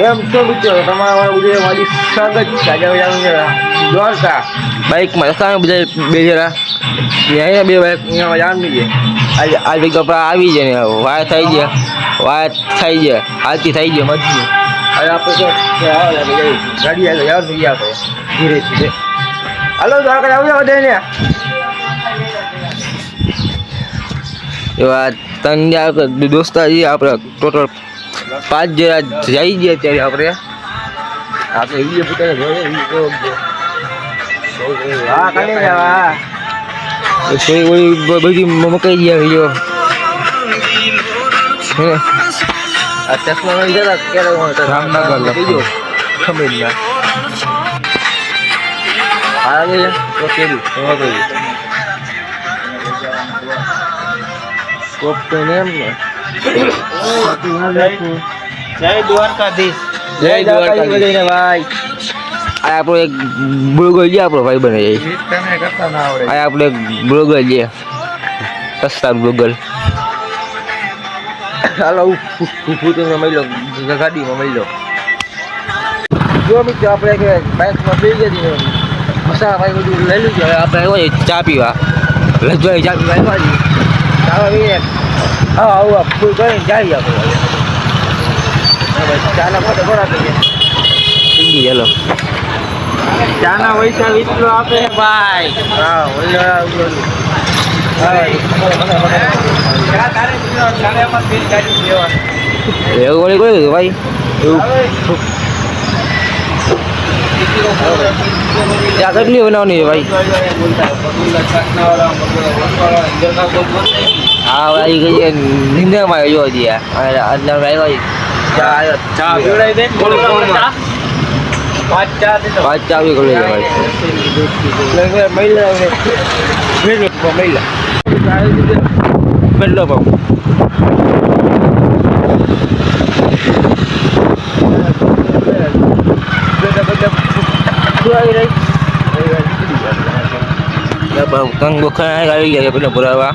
એમ તો મિત્રો તમારા બધે મારી સ્વાગત છે. આજે દ્વારકા બાઇકમાં રસ્તામાં બધા બે જરા અહીંયા બે બાઇક અહીંયા જામી છે. આજે આ જગ્યા પર આવી જાય ને વાય થઈ જાય હાલતી થઈ જાય મજબૂત. હવે આપણે ગાડી આગળ જાવ થઈ ગયા આપણે ધીરે ધીરે. હાલો દ્વારકા જાવ બધા ને એવા ત્રણ દોસ્તા છીએ આપણે ટોટલ 5 જણા જઈ ગયા ત્યારે આપણે વિડીયો પોતાને જોઈએ હા કાલે જવા સોય ઓળી બધી મકાઈ ગયા વિડીયો આ ચશ્મા મળી જતા ક્યારે રામનગર લઈ ખબર ના આ ગયા તો કેવું કોપ તો એમ ને જય દ્વારકાધીશ. જય દ્વારકાધીશ ભાઈ. આ આપણો એક બ્લોગર છે આપણો ભાઈ બને આ આપણે બ્લોગર છે સસ્તા બ્લોગર. હાલો હું તમને મળી લો ગાડીમાં મળી લો. જો મિત્રો આપણે કે બાઇકમાં બેસી ગયા મસા ભાઈ બધું લઈ લીધું. હવે આપણે આવ્યો ચા પીવા લજભાઈ ચા પીવા આવ્યા હા આવું ફૂલ કરીને જાય આપણે ચાના ફોટો થોડા હિન્દી ચાલો ચાના પૈસા વિતરો આપે ભાઈ. હા એવું વળી કોઈ ભાઈ એવું ત્યાં કેટલી બનાવવાની ભાઈ. હા ભાઈ કઈ નિંદામાં આવ્યો છે અંદર આવ્યો ચા પીવડાવી દે. પાંચ ચા આવી ગયો ભાઈ. મહિલા પેલો કંગ બોખા આવી ગયા પેલા પુરાવા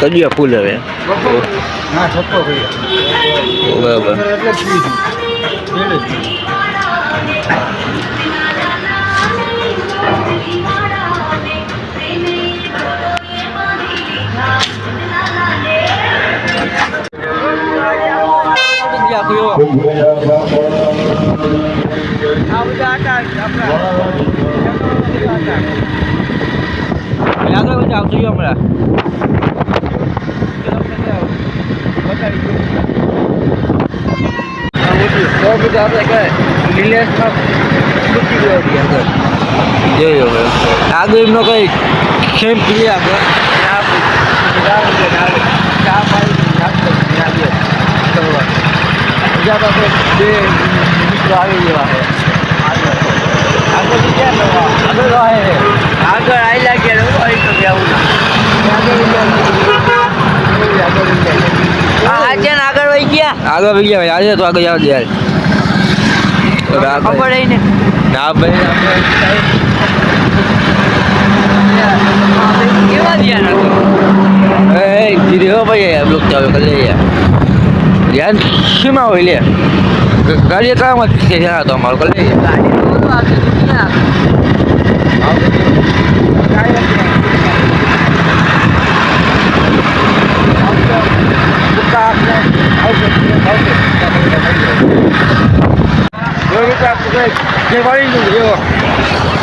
કડિયા ફૂલ હવે બરાબર. આગળ આવતું હમણાં આગળ એમનો કઈ ખેમ પીએ આપણે બે મિત્રો આવી જેવા છે આગળ આવી લાગ્યા આગળ વહી ગયા ભાઈ આજે તો આગળ જાવ યાર ખબર ને ના ભાઈ કેવા ધ્યાન રાખો ધીરે હો ભાઈ બ્લોક ચાલુ કરી લઈએ ધ્યાન શીમાં હોય લે ગાડી કામ જ ધ્યાન હતો અમારું કરી લઈએ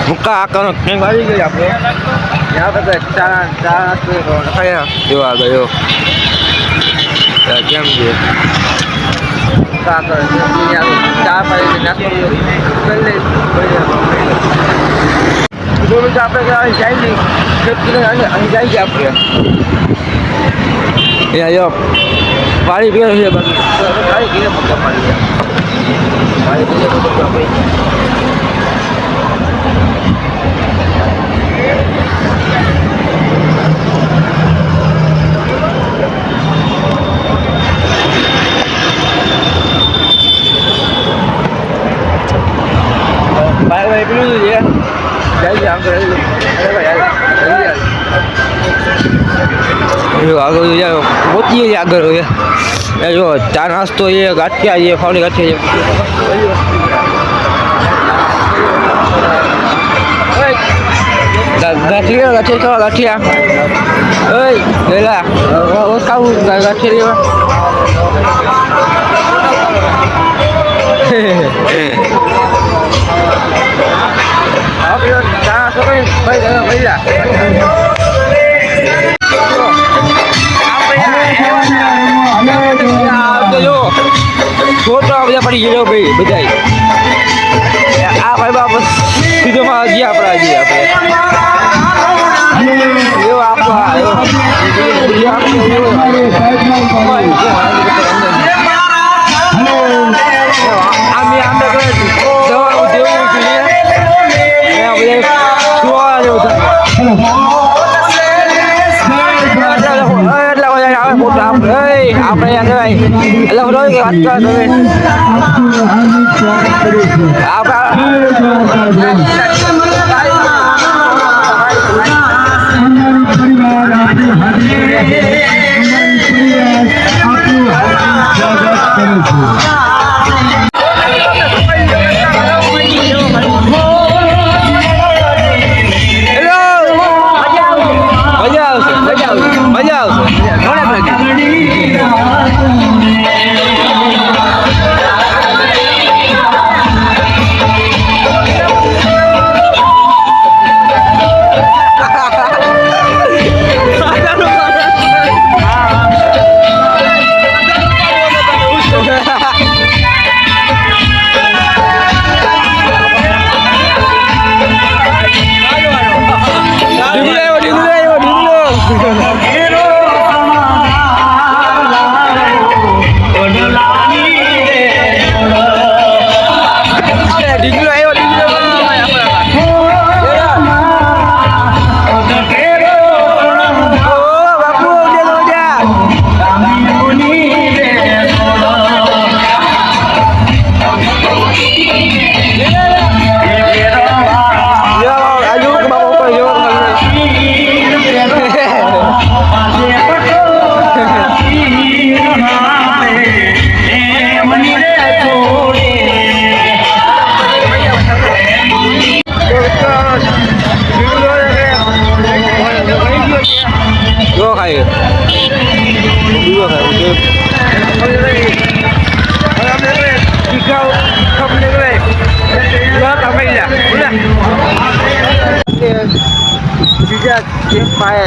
મુક્કા આકાનો ક્યાંક વાળી ગઈ આપણે ત્યાં બધા ચા ખાયા જોવા ગયો કેમ છે ચા પાડી નાસ્તો આપણે જાય નહીં અહીં જાય છે આપણે અહીંયા જો પાણી પીવાનું છે પાણી પીને પક્કા પાણી પાણી પીને પક્કા પાણી ભાઈ પેલું છે જાય આમ તો અરે ભાઈ આગળ પહોંચીએ છીએ આગળ એ જો ચા નાસ્તો એ ગાંઠિયા છે ફાવડી ગાંઠિયા છે ગાંઠિયા ઓય ગયેલા કાવું ગાંઠિયા ચા ભાઈ છોટા બધા પડી ગયો ભાઈ બધા આ ભાઈ બાપ સીધો માં હજી આપણે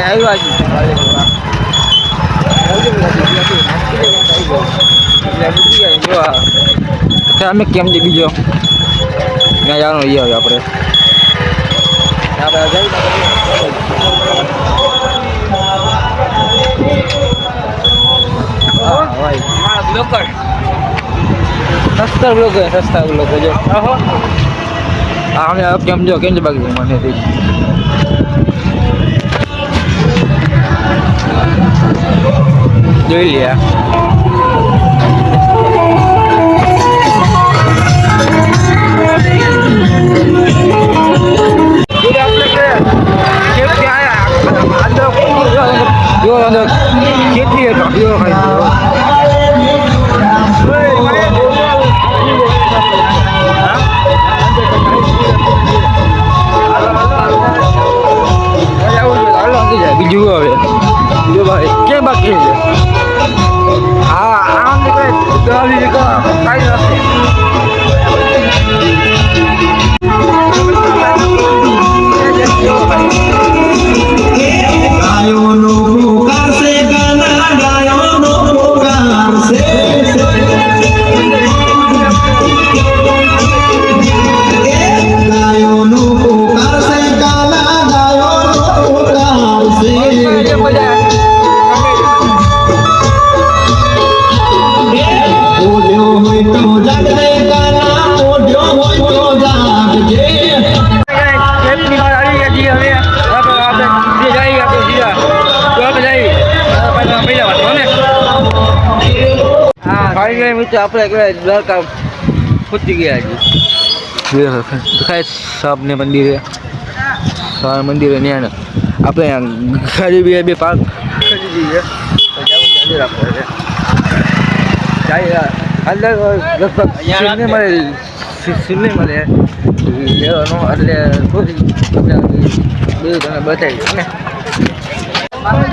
એવો અમે કેમ છે બીજો ત્યાં જવાનું એ હવે આપણે સસ્તા બ્લોક જો અમે કેમ જો કેમ બાકી મને જોઈ લે કેટલી બીજું હવે જો ભાઈ કેમ બાકી છે હા આમ કાંઈ નથી મિત્રો આપણે દ્વારકા પહોંચી ગયા છીએ સાહેબને મંદિરે મંદિરે ત્યાં આપણે ગાડી બે પાર્ક કરી દીધી છે મંદિર આપણે છે. જાય અંદર લગભગ સિને મળે લેવાનો એટલે થોડી બધું તમે બતાવી ને.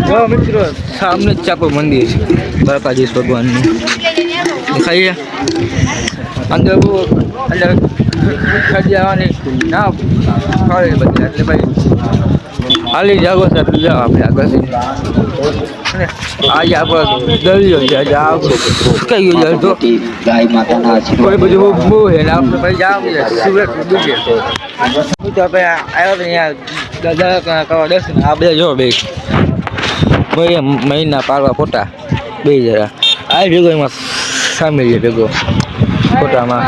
જો મિત્રો સામને જ ચાપો મંદિર છે દ્વારકાધીશ ભગવાનનું ખાઈએ અંદર બહુ અંદર સજાવાની ના ફળે બધી એટલે ભાઈ હાલી જાગો છે એટલે જાઓ આપણે આગળ અને આજે આપણો દરિયો છે આજે સુકાઈ ગયો તો ગાય માતાના આશીર્વાદ કોઈ બધું બહુ છે ને આપણે ભાઈ જાવ સુરત દુખે તો આપણે આવ્યો તો અહીંયા દાદા કરવા દર્શન આ બધા જો બે ભાઈ મહિના પાડવા ફોટા બે જરા આ ભેગો એમાં સામેલ છે ભેગો ફોટામાં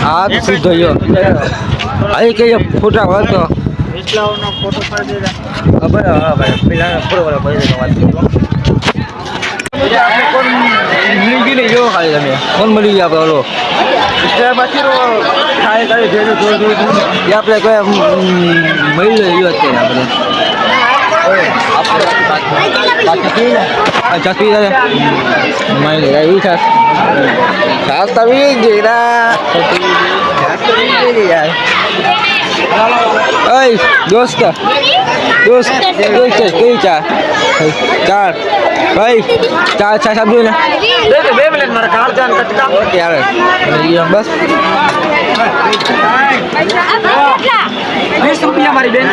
આ તો સીધો જો આ કઈ ફોટા વાળતો વિસલાઓનો ફોટો પાડી દેલા. ખબર હા ભાઈ પેલા ફોટો વાળા પડી વાત કરો આપણે કોણ મિલી નહીં જો ખાલી તમે કોણ મળી ગયા આપણે ઓલો પછી ખાય ખાલી ભેગું થોડું એ આપણે કોઈ મળી લો અત્યારે આપણે ચકરી મારી એવી છાસ છાસ તો વી ગઈ ના યાર ઓય દોસ્ત કઈ ચા ચાર ભાઈ ચાર છાસ આપજો ને 2 મિનિટ મારા કાર જાન કટકા ઓકે આવે બસ 20 રૂપિયા મારી બેન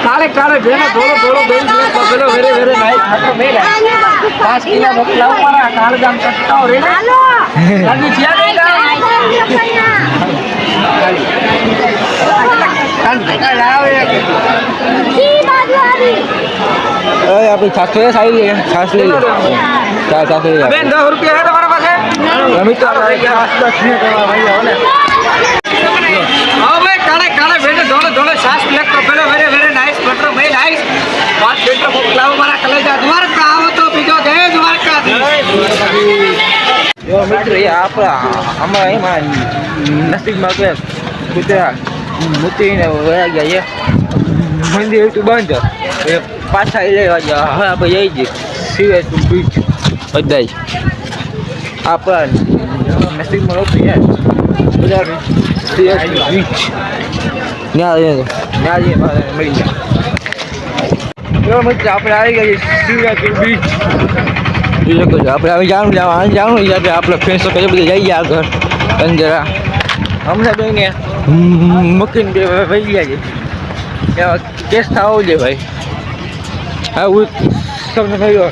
કાલે કાલે બેનો થોડો પેલો વેરે નાઈ ખાતો મે લા 5 કિલો મોકલાવ મારા કાળ જામ કટકાઓ રે હાલો લાગી થયા આપણી છાસ સારી લઈએ છાસ લઈ લે છાસ લઈ લે બેન 10 રૂપિયા હે તમારા પાસે રમી તો આપણે 10 મિનિટ ભાઈ આવો ને હા ભાઈ કાળે કાળે બેને ધોળે છાસ પ્લેટ તો પેલો વેરે નાઈસ બટર મે નાઈસ વાત બેટો મોકલાવો મારા કલેજા દ્વારકા આવો તો બીજો જય દ્વારકા જો મિત્ર એ આપણા અમારા એમાં નસીબમાં કે કુતરા મૂતીને વયા ગયા છે મંદિર હતું બંધ એ પાછા લેવા ગયા હવે આપણે જઈ જઈએ સિવેજ બીચ બધા જ આપણા નસીબમાં લોકો યાર બધા સિવેજ બીચ ત્યાં મળી જાય મિત્ર આપણે આવી ગયા સિવેજ બીચ આપણે હવે જાણવું છે આપણે ફ્રેન્ડ્સો કઈ બધા જઈએ આગળ અંજરા હમણાં બેને મૂકીને બે ભાઈ ગયા છે એવા કેસ થવો છે ભાઈ આવું તમને થયો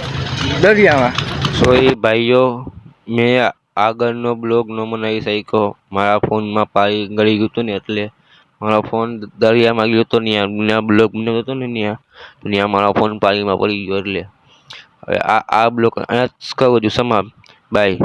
દરિયામાં સોરી ભાઈઓ મેં આગળનો બ્લોગ ન બનાવી શક્યો મારા ફોનમાં પાણી ગળી ગયું હતું ને એટલે મારો ફોન દરિયામાં ગયો હતો ત્યાં બ્લોગ બનાવ્યો હતો ને ત્યાં મારો ફોન પાણીમાં પડી ગયો એટલે હવે આ બ્લોગ અહીંયા જ કરું છું સમાપ્ત બાય.